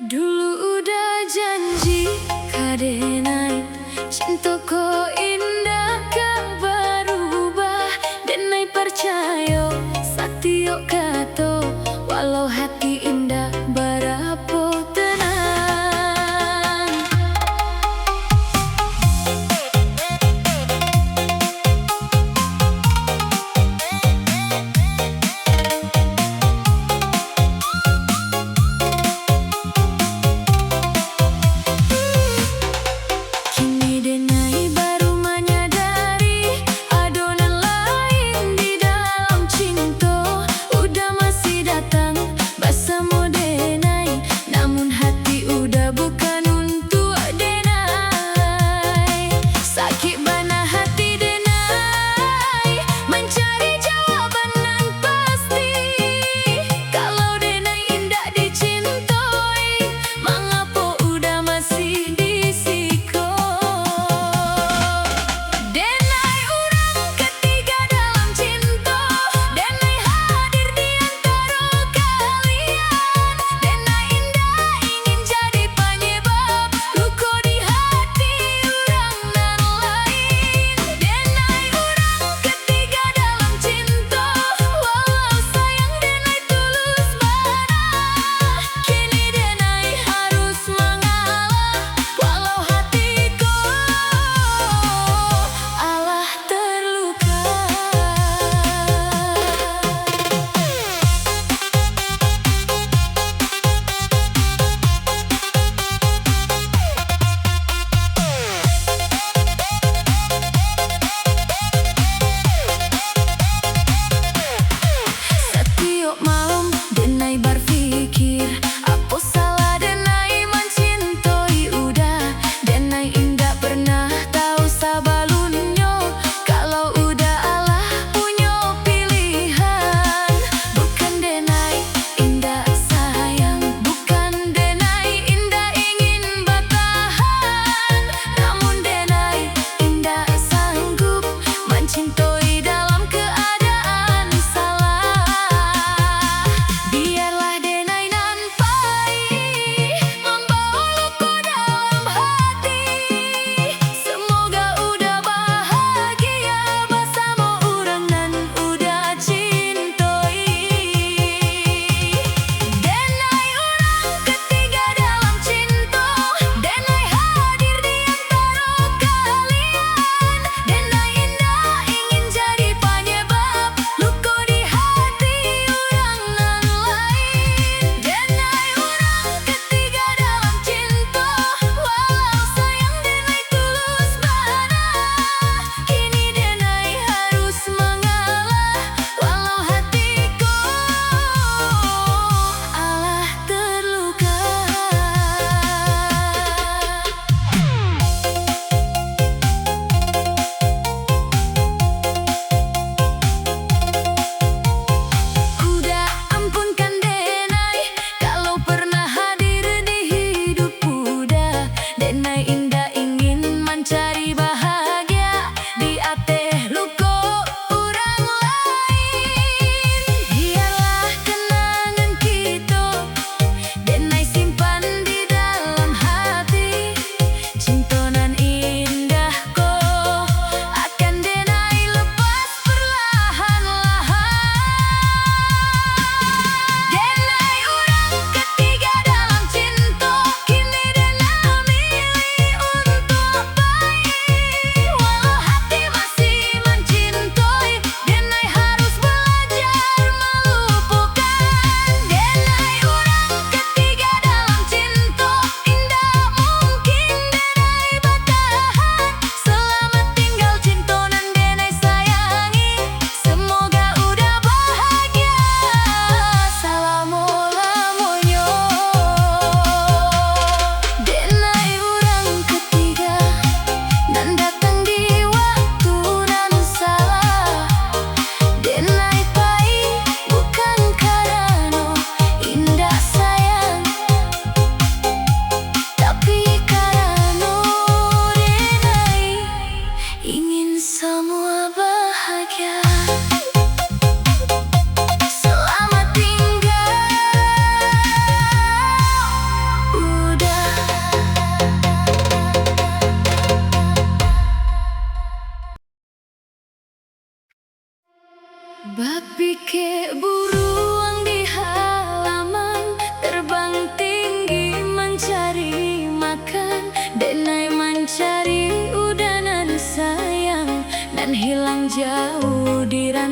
Dulu udah janji kadena Cintaku indah kau berubah, denai percaya satio kato, walau hati indah berapo tenang. Kini denai baru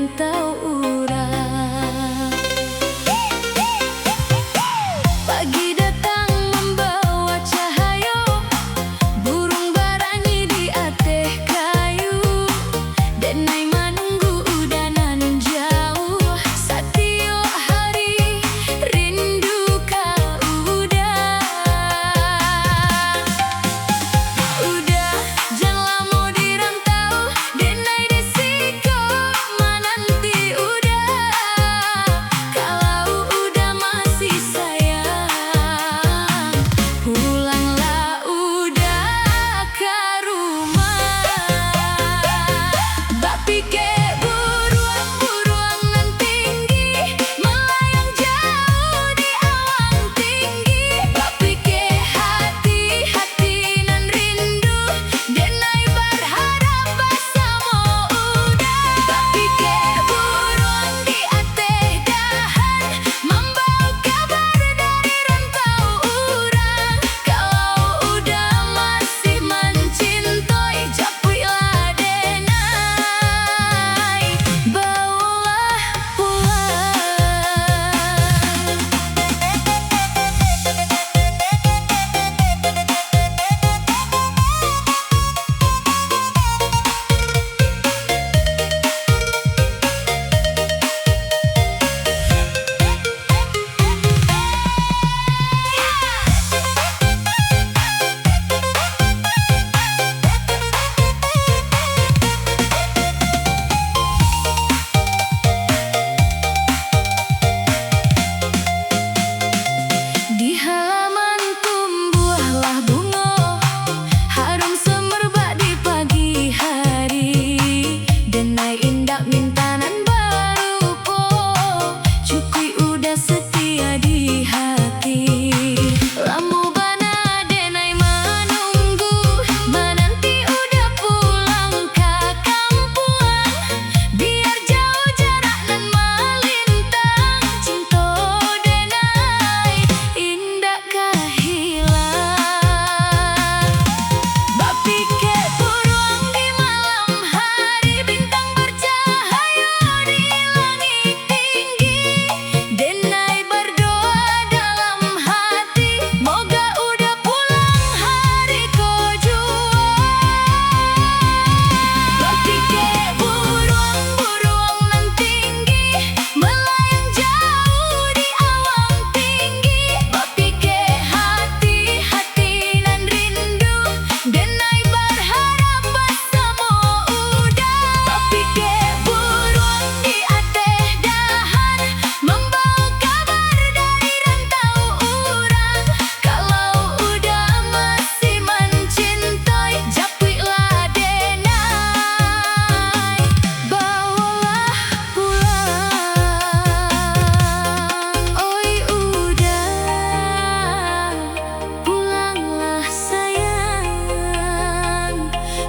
rantau urang. Pagi datang membawa cahaya, burung barangi di ateh kayu. Denai menunggu udanan jauh, satio hari rindu ka udah. Udah jangan lama di rantau, denai desiko menanti udah. Kalau udah masih sayang, pulanglah udah ke rumah. Bak pikir buruan-buruan nan tinggi, melayang jauh di awan tinggi. Bak pikir hati-hati nan rindu, denai berharap bersama udah. Bak pikir buruan di ateh dahan, membawa kabar dari rantau urang. Kalau udah masih mencintai, japuilah denai, bawalah pulang. Di halaman tumbuhlah bunga, harum semerbak di pagi hari. Denai indak mintanan baru po, cukui udah setia di hati. Lamu bana denai menunggu, menanti udah pulang ke kampuang. Biar jauh jarak nan melintang, cinta denai indak kehilang. Bak pikir buruan di malam hari, bintang bercahaya di langit tinggi. Denai berdoa dalam hati, moga udah pulang hari ko jua. Bak pikir buruan-buruan nan tinggi, melayang jauh di awan tinggi. Bak pikir hati-hati nan rindu, denai berharap bersama udah. Bak pikir buruan di ateh dahan, membawa kabar dari rantau urang. Kalau udah masih mencintai, japuilah denai, bawalah pulang. Oi udah, pulanglah sayang,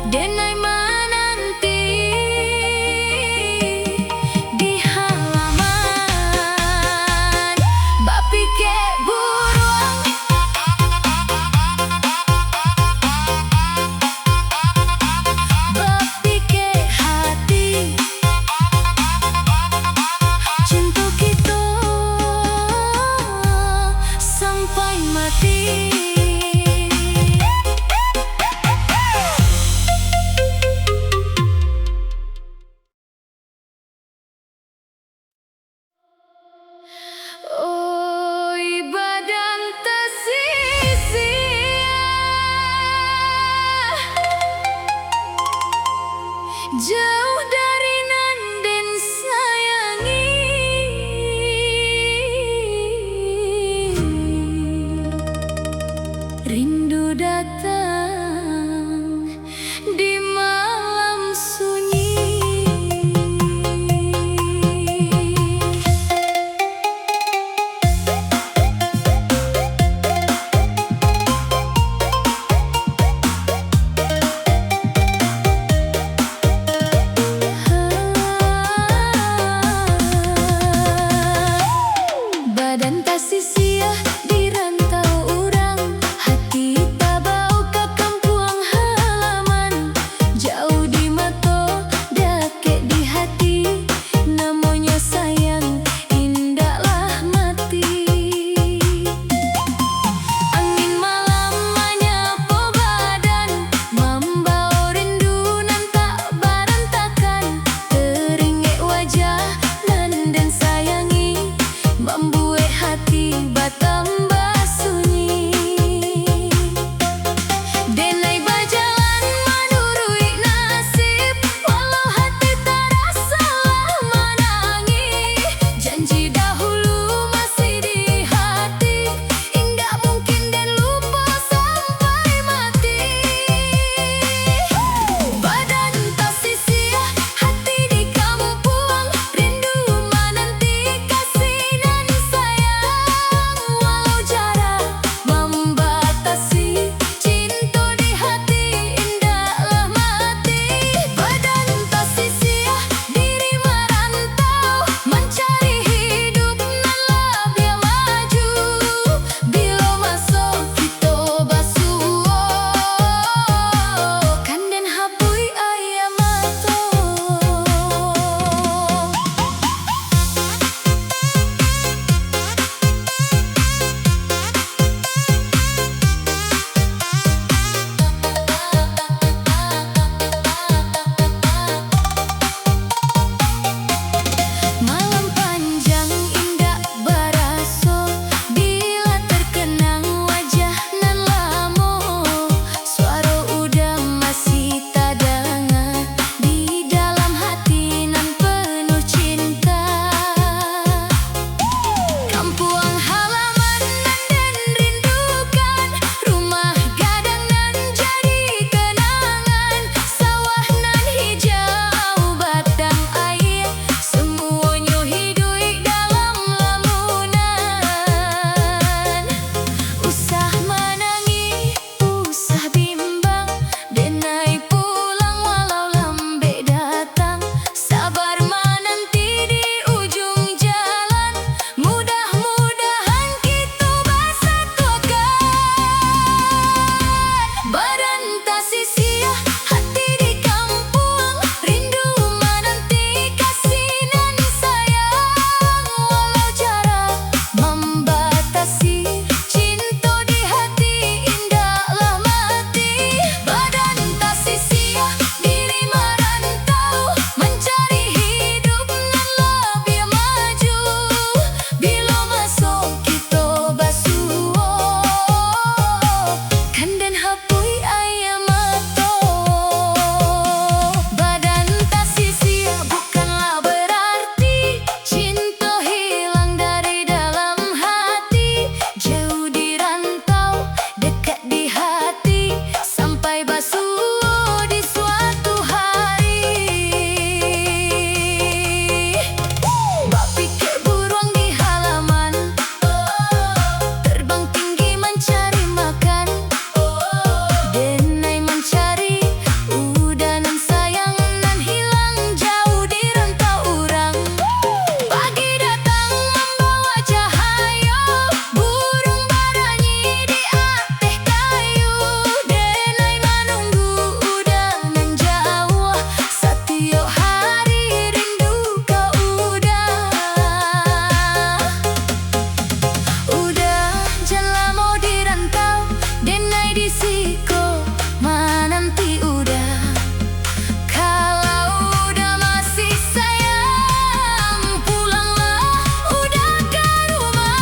denai menanti di halaman. Bak pikir buruan, bak pikir hati, cinta kita sampai mati. sisiku menanti udah. Kalau udah masih sayang, pulanglah udah ke rumah.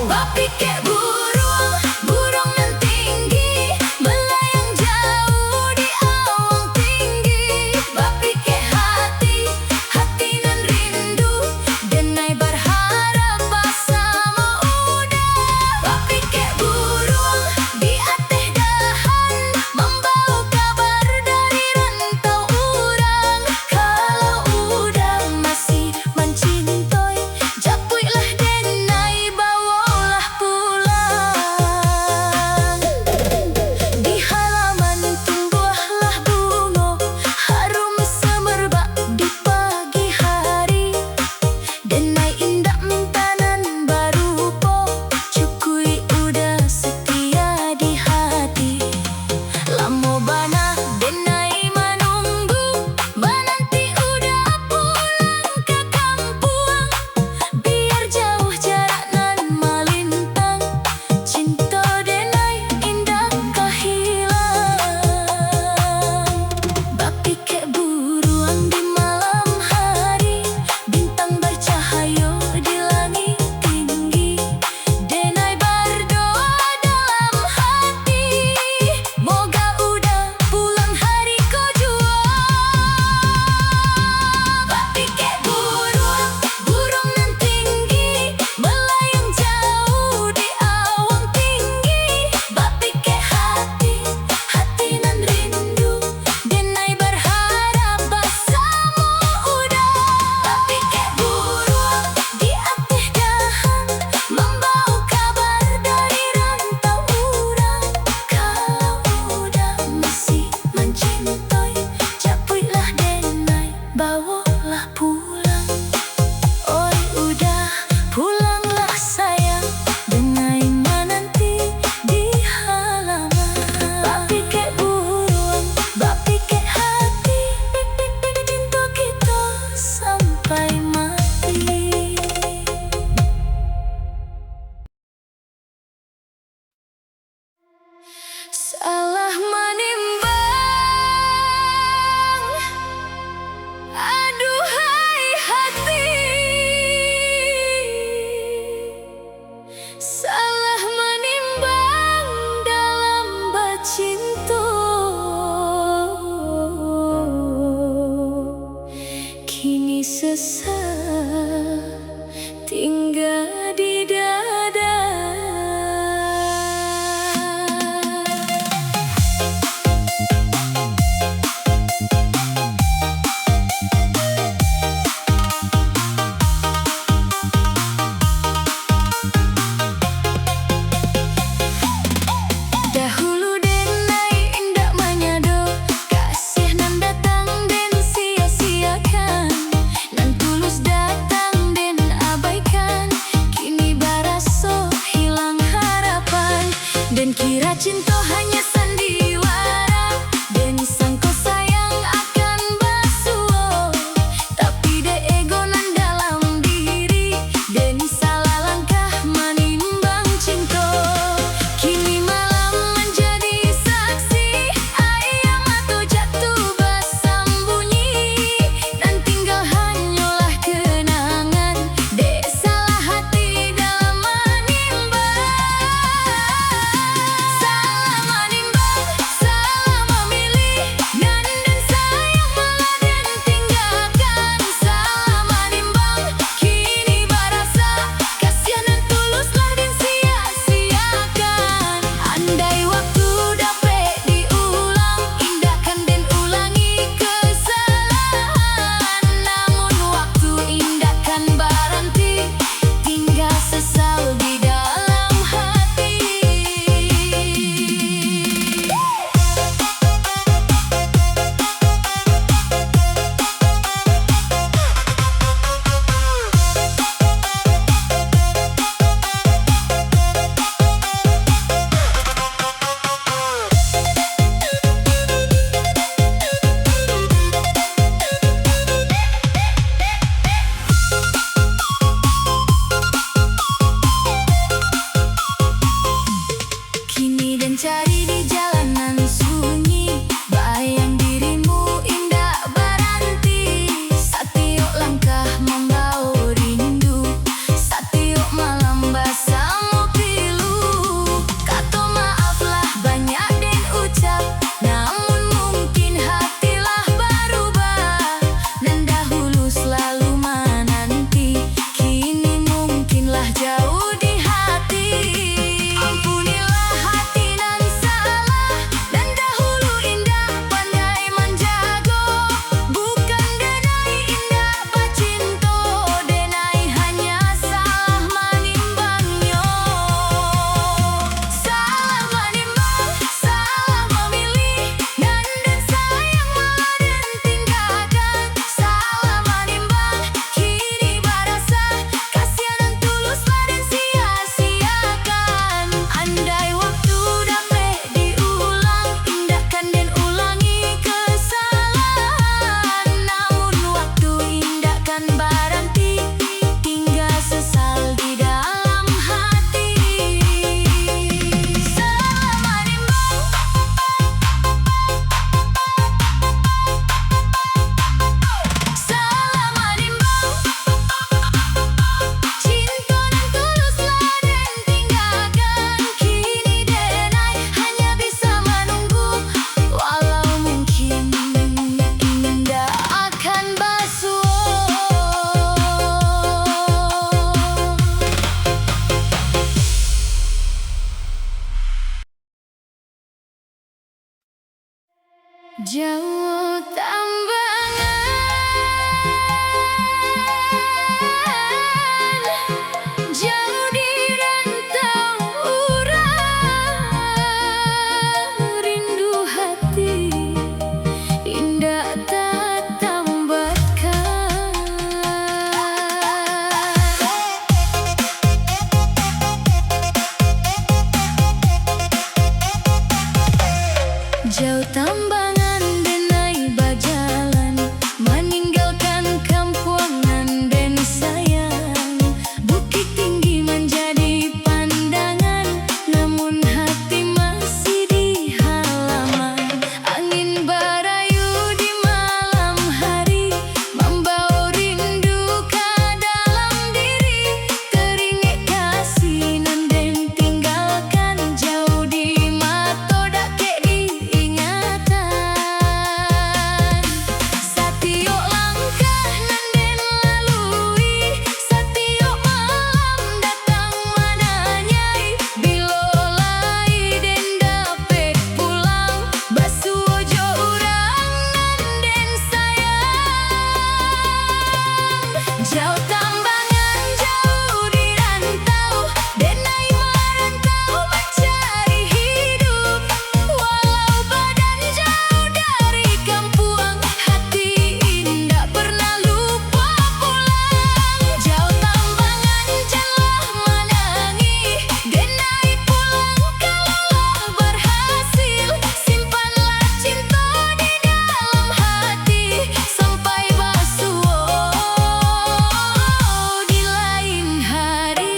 Bapi kayak burung, burung nan tinggi, melayang jauh di awang tinggi. Bapi kayak hati, hati nan rindu, denai berharap bersama udah. Bapi kayak burung di atas dahan, membawa kabar dari rantau urang. Kalau udah masih mencintai, japuilah denai, bawalah pulang. Di halaman tumbuhlah bunga, harum semerbak di pagi hari. Denai indah mentanan baru po, cukui udah setia di hati. Lamo bana denai menunggu, menanti udah pulang ke kampung. Biar jauh jarak nan melintang, cinta denai indah kehilang. Bapi kayak buruan di malam hari, bintang bercahaya di langit tinggi. Denai berdoa dalam hati, moga udah pulang hari kejua. Bapi kayak burung, burung nan tinggi, melayang jauh di awang tinggi. Bapi kayak hati, hati nan rindu, denai berharap bersama udah. Bapi kayak burung di atas dahan, membawa kabar dari rantau urang. Kalau udah masih mencintai, japuilah denai, bawalah pulang. Oi udah, pulanglah sayang, denai menanti di halaman. Bapi kayak burung, bapi kayak hati, cinta kita sampai mati. Salah menimbang, aduhai hati. Salah menimbang dalam bercinta, kini sesat tinggal di dada. Dahulu denai indah menyado, kasih nan datang den sia-siakan, nan tulus datang den abaikan. Kini baraso hilang harapan, dan kira cinta hanya sandiwara, dan sangko sayang akan basuo. Tapi de ego nan dalam diri, dan salah langkah menimbang cinta. Kini malam menjadi saksi, ayam atau jatuh bersembunyi, dan tinggal hanyalah kenangan. Dek salah hati dalam menimbang, salah menimbang. Jauh tambangan, jauh di rantau urang, rindu hati indah tak tambahkan. Jauh tambangan denai bajalan, meninggalkan kampungan dan sayang. Bukit tinggi menjadi pandangan, namun hati masih di halaman. Angin berayu di malam hari, membawa rindu ke dalam diri. Teringat kasih nan den tinggalkan, jauh di mata dak kek diingatan. Satiap langkah nan den lalui, satiap malam datang mananyai. Bila lai den dapet pulang, basuh jo urang nan den sayang. Jauh tambangan, jauh di rantau, denai merantau mencari hidup. Walau badan jauh dari kampung, hati indah pernah lupa pulang. Jauh tambangan, janganlah menangi, denai pulang kalaulah berhasil. Simpanlah cinta di dalam hati, sampai basuh di lain hari.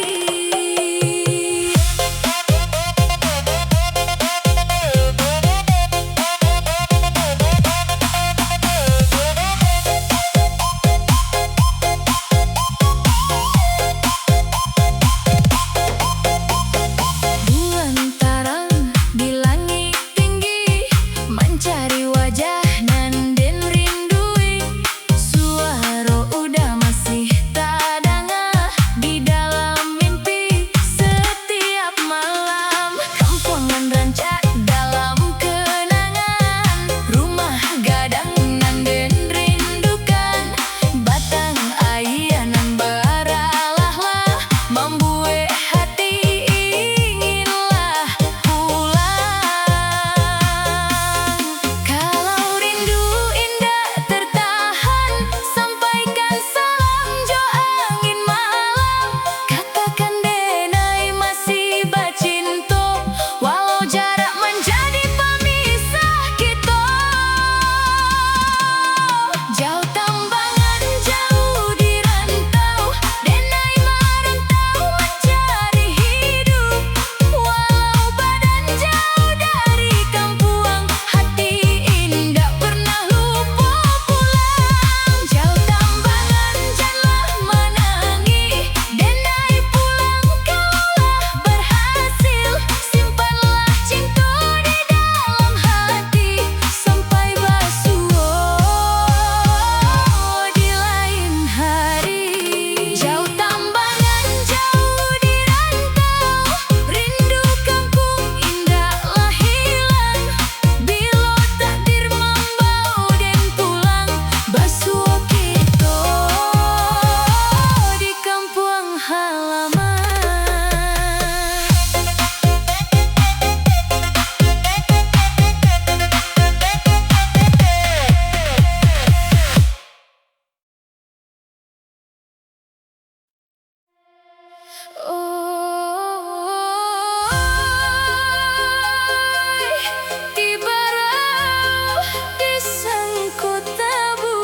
Bulan tarang di langit tinggi, mencari wajah nan den rindui. Suara udah masih tak dengar di dalam mimpi setiap malam. Kampungan rancak dalam kenangan, rumah gadang nan den rindukan. Batang air nan beralah-lah, membuat hati inginlah pulang. Kalau rindu indah tertahan, sampaikan salam jo angin malam. Katakan denai masih bacinta, walau jarak menjadi pemisah kita. Jauh tambangan, jauh di rantau, denai merantau mencari hidup. Walau badan jauh dari kampung, hati indah pernah lupa pulang. Jauh tambangan, janganlah menangi, denai pulang kalaulah berhasil. Simpanlah cinta di dalam hati, sampai basuh di lain hari. Jauh tambangan, jauh di rantau, rindu kampung indahlah hilang. Bila takdir membawa den pulang, basuh kita di kampung halaman. Tiba di sangkut tabu,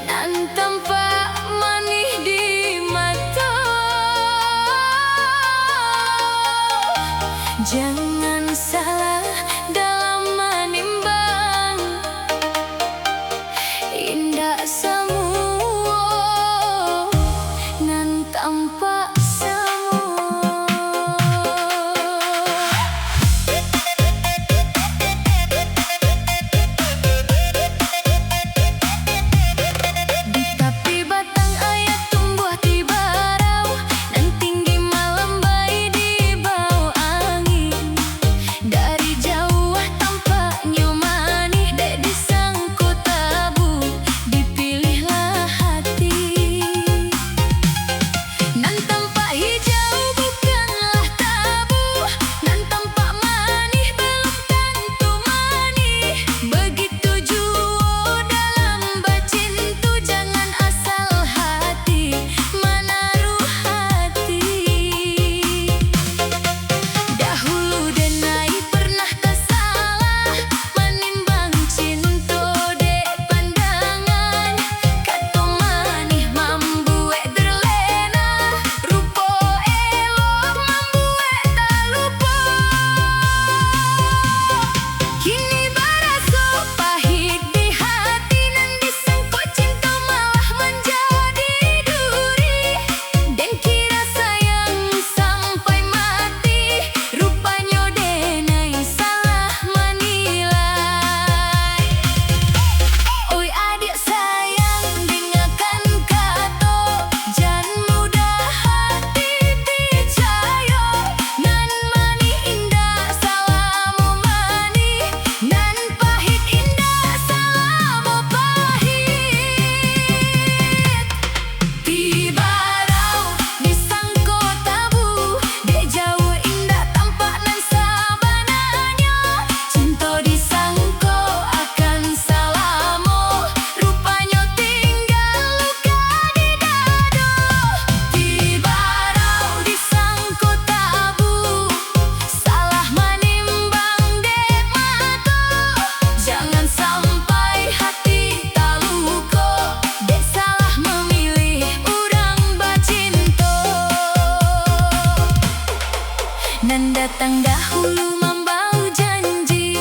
nan tampak manih di mata. Jangan salah dalam menimbang, indah semua nan tampak semu. Tapi batang ayat tumbuh tiba rau, nan tinggi malam bayi di bawah angin. datang dahulu membawa janji,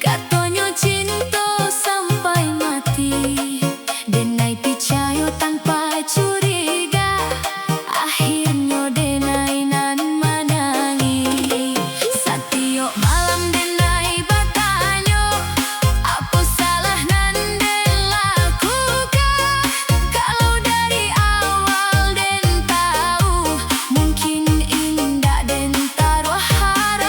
katanya cinta sampai mati. Denai percaya tanpa curiga, akhirnya denai nan menangi. Setiap malam denai bertanya, apa salah nan den lakukan? Kalau dari awal den tahu, mungkin indah den taruh harapan.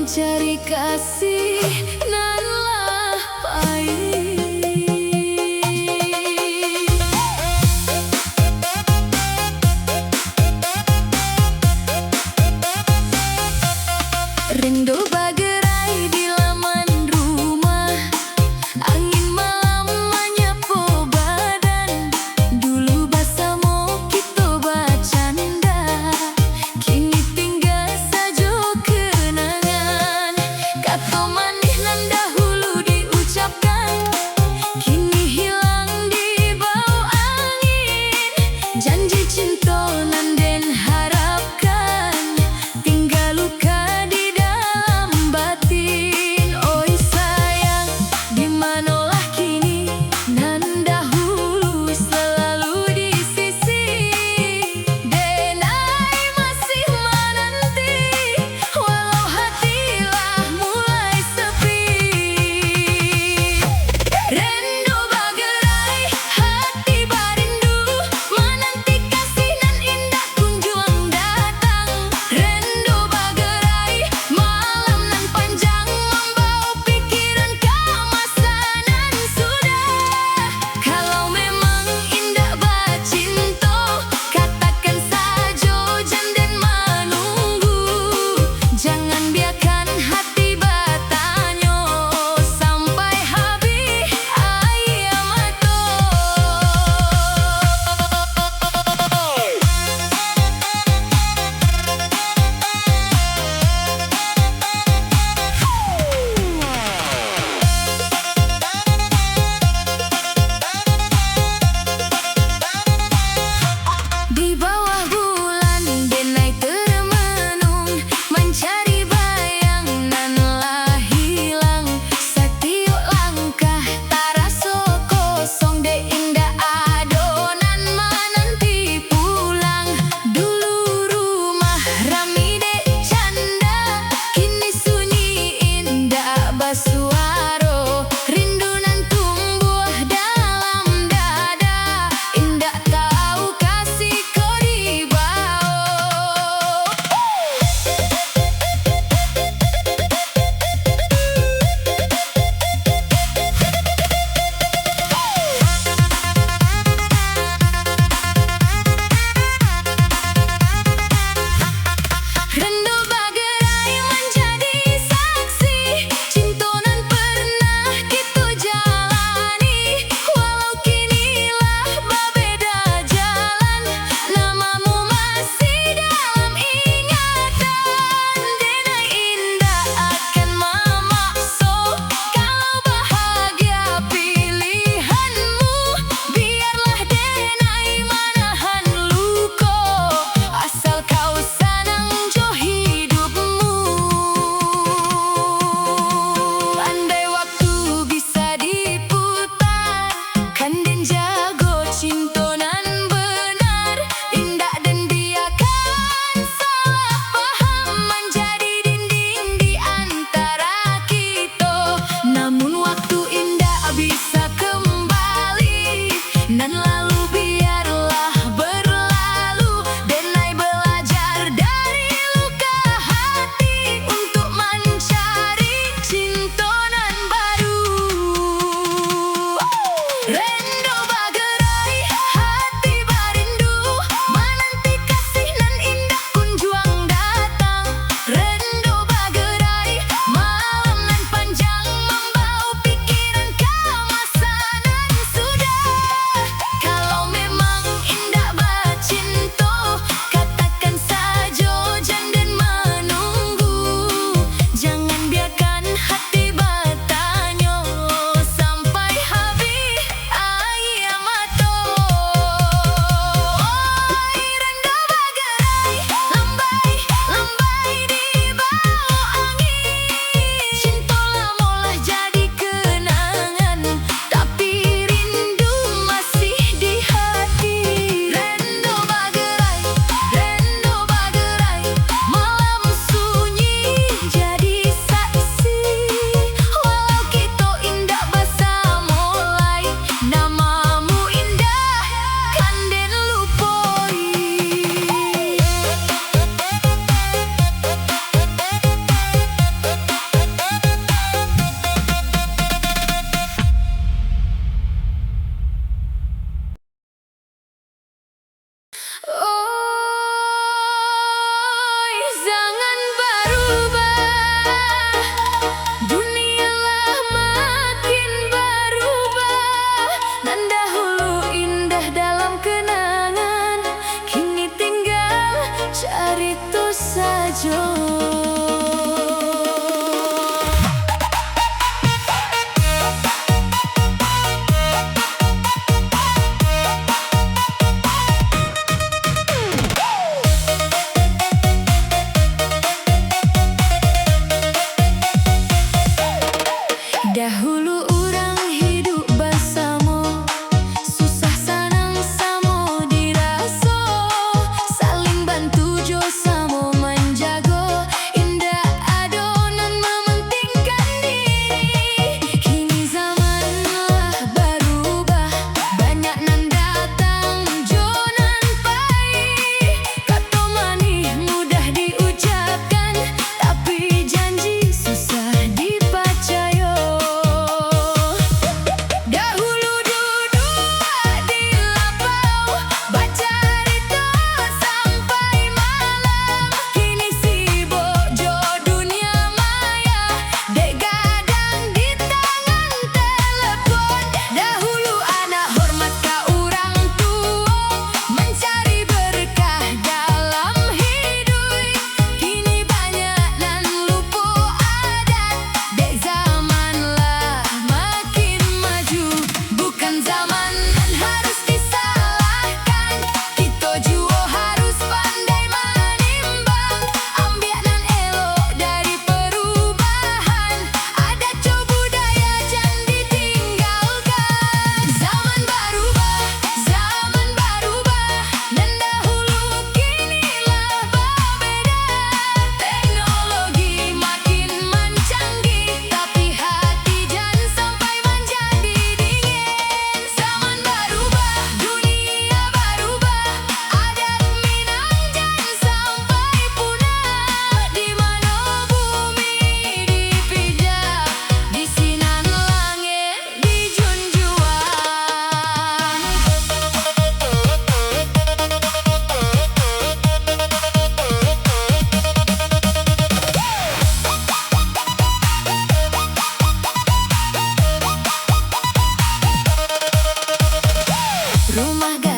mencari kasih nan pahit. Rindu bergerai di laman rumah, angin malam menyapu badan. Dulu bersama kita bercanda, kini tinggal saja kenangan. Kata manis nan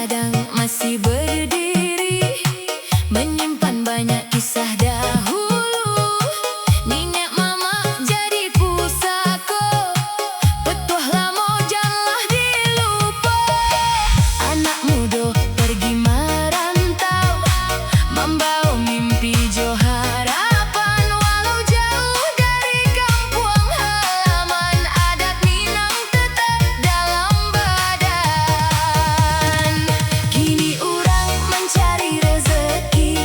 kadang masih berdiri, menyimpan banyak kisah dahulu. Nenek mama jadi pusako, petuah lamo janganlah dilupa. Anak muda pergi merantau, membawa mimpi jo harapan. Walau jauh dari kampung halaman, adat Minang tetap dalam badan. Kini orang mencari rezeki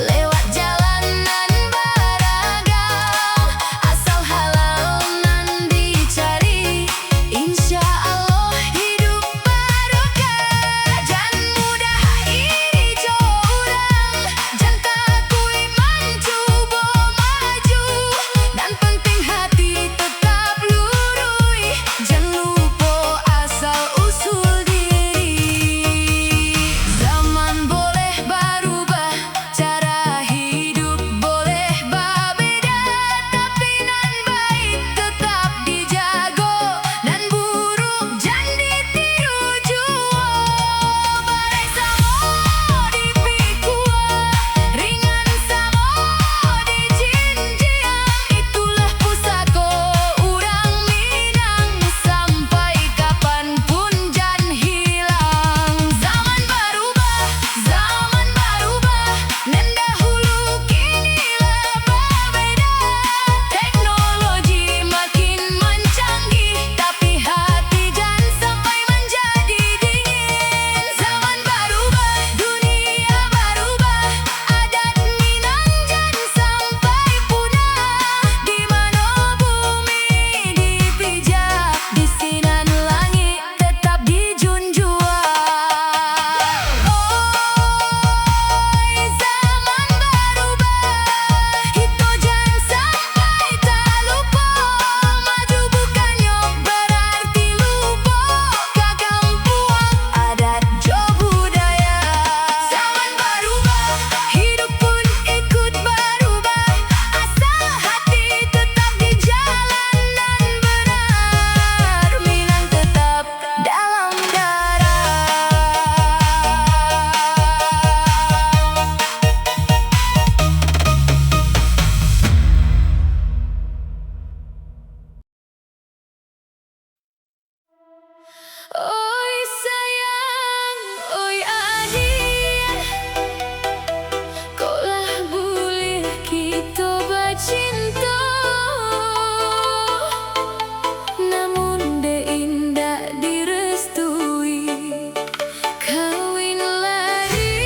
lewat jalanan beragam, asal halal nan dicari, insya Allah hidup barokah. Jan mudah iri jo urang, jan takui mencoba maju, dan penting hati tetap lurui, jan lupa asal usul diri. Zaman boleh berubah, cara hidup boleh berbeda, tapi nan baik tetap dijago, dan buruk jan ditiru jua. Barai samo dipikua, ringan samo dijinjiang, itulah pusako urang Minang, sampai kapanpun jan hilang. Zaman berubah, nan dahulu kinilah berbeda. Teknologi makin mencanggih, tapi hati jan sampai menjadi dingin. Zaman berubah, dunia berubah, adat Minang jan sampai punah. Di mana bumi dipijak, di sinan langit tetap dijunjung. Oi, zaman berubah, itu jan sampai tak lupa. Maju bukannya berarti lupa ke kampung, adat jo budaya. Zaman berubah, hidup pun ikut berubah, asal hati tetap di jalan dan benar. Minang tetap dalam darah. Oi sayang, oi adik, kolah boleh kita bercinta, namun de indah direstui. Kawin lari